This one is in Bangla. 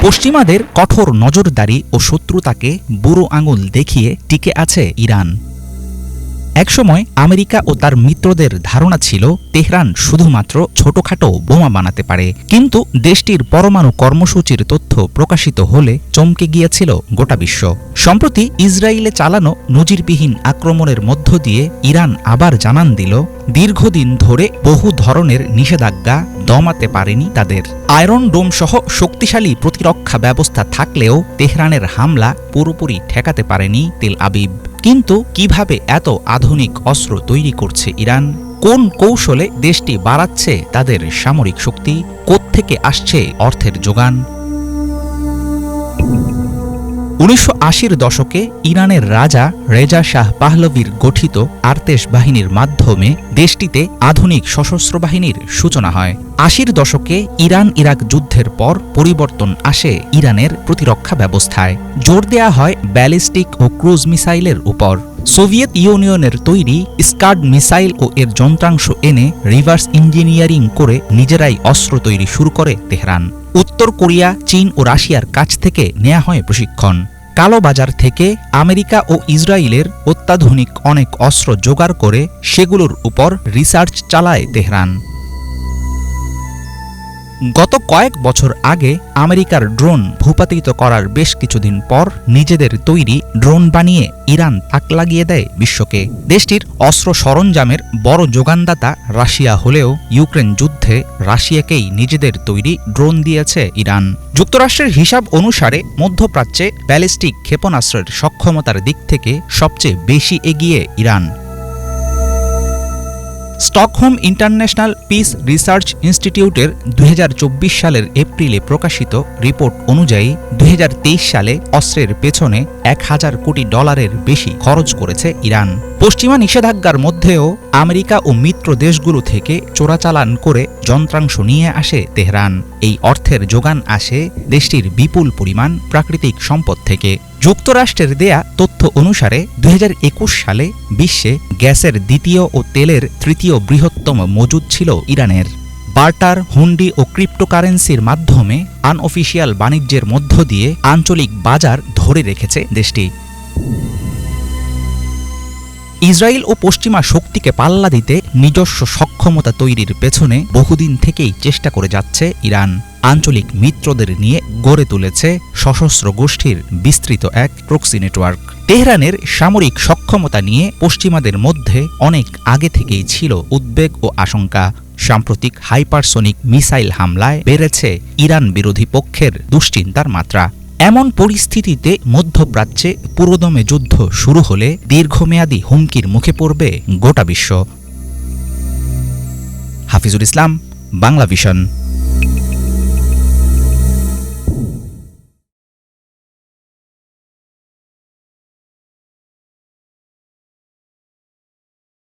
পশ্চিমাদের কঠোর নজরদারি ও শত্রুতাকে বুড়ো আঙুল দেখিয়ে টিকে আছে ইরান। একসময় আমেরিকা ও তার মিত্রদের ধারণা ছিল তেহরান শুধুমাত্র ছোটখাটো বোমা বানাতে পারে, কিন্তু দেশটির পরমাণু কর্মসূচির তথ্য প্রকাশিত হলে চমকে গিয়েছিল গোটা বিশ্ব। সম্প্রতি ইসরায়েলে চালানো নজিরবিহীন আক্রমণের মধ্য দিয়ে ইরান আবার জানান দিল, দীর্ঘদিন ধরে বহু ধরনের নিষেধাজ্ঞা দমাতে পারেনি তাদের। আয়রন ডোম সহ শক্তিশালী প্রতিরক্ষা ব্যবস্থা থাকলেও তেহরানের হামলা পুরোপুরি ঠেকাতে পারেনি তেল আবিব। কিন্তু কিভাবে এত আধুনিক অস্ত্র তৈরি করছে ইরান? কোন কৌশলে দেশটি বাড়াচ্ছে তাদের সামরিক শক্তি? কোত্থেকে আসছে অর্থের যোগান? ১৯৮০-র দশকে ইরানের রাজা রেজা শাহ পাহলভীর গঠিত আর্তেশ বাহিনীর মাধ্যমে দেশটিতে আধুনিক সশস্ত্র বাহিনীর সূচনা হয়। ৮০-র দশকে ইরান ইরাক যুদ্ধের পর পরিবর্তন আসে ইরানের প্রতিরক্ষা ব্যবস্থায়। জোর দেয়া হয় ব্যালিস্টিক ও ক্রুজ মিসাইলের উপর। সোভিয়েত ইউনিয়নের তৈরি স্কাড মিসাইল ও এর যন্ত্রাংশ এনে রিভার্স ইঞ্জিনিয়ারিং করে নিজেরাই অস্ত্র তৈরি শুরু করে তেহরান। উত্তর কোরিয়া, চীন ও রাশিয়ার কাছ থেকে নেওয়া হয় প্রশিক্ষণ। কালোবাজার থেকে আমেরিকা ও ইসরায়েলের অত্যাধুনিক অনেক অস্ত্র জোগাড় করে সেগুলোর উপর রিসার্চ চালায় তেহরান। গত কয়েক বছর আগে আমেরিকার ড্রোন ভূপাতিত করার বেশ কিছুদিন পর নিজেদের তৈরি ড্রোন বানিয়ে ইরান তাক লাগিয়ে দেয় বিশ্বকে। দেশটির অস্ত্র সরঞ্জামের বড় যোগানদাতা রাশিয়া হলেও ইউক্রেন যুদ্ধে রাশিয়াকেই নিজেদের তৈরি ড্রোন দিয়েছে ইরান। যুক্তরাষ্ট্রের হিসাব অনুসারে মধ্যপ্রাচ্যে ব্যালিস্টিক ক্ষেপণাস্ত্রের সক্ষমতার দিক থেকে সবচেয়ে বেশি এগিয়ে Iran. Stockholm international piece research ইনস্টিটিউটের ২০২৪ সালের এপ্রিলে প্রকাশিত রিপোর্ট অনুযায়ী ২০২৩ সালে অস্ত্রের পেছনে $১,০০০ কোটি বেশি খরচ করেছে ইরান। পশ্চিমা নিষেধাজ্ঞার মধ্যেও আমেরিকা ও মিত্র দেশগুলো থেকে চোরাচালান করে যন্ত্রাংশ নিয়ে আসে তেহরান। এই অর্থের যোগান আসে দেশটির বিপুল পরিমাণ প্রাকৃতিক সম্পদ থেকে। যুক্তরাষ্ট্রের দেয়া তথ্য অনুসারে ২০২১ সালে বিশ্বে গ্যাসের দ্বিতীয় ও তেলের তৃতীয় বৃহত্তম মজুদ ছিল ইরানের। বার্টার, হুন্ডি ও ক্রিপ্টোকারেন্সির মাধ্যমে আনঅফিসিয়াল বাণিজ্যের মধ্য দিয়ে আঞ্চলিক বাজার ধরে রেখেছে দেশটি। ইসরায়েল ও পশ্চিমা শক্তিকে পাল্লা দিতে নিজস্ব সক্ষমতা তৈরির পেছনে বহুদিন থেকেই চেষ্টা করে যাচ্ছে ইরান। আঞ্চলিক মিত্রদের নিয়ে গড়ে তুলেছে সশস্ত্র গোষ্ঠীর বিস্তৃত এক প্রক্সি নেটওয়ার্ক। তেহরানের সামরিক সক্ষমতা নিয়ে পশ্চিমাদের মধ্যে অনেক আগে থেকেই ছিল উদ্বেগ ও আশঙ্কা। সাম্প্রতিক হাইপারসোনিক মিসাইল হামলায় বেড়েছে ইরান বিরোধী পক্ষের দুশ্চিন্তার মাত্রা। এমন পরিস্থিতিতে মধ্যপ্রাচ্যে পুরোদমে যুদ্ধ শুরু হলে দীর্ঘমেয়াদী হুমকির মুখে পড়বে গোটা বিশ্ব। হাফিজুল ইসলাম, বাংলা ভিশন।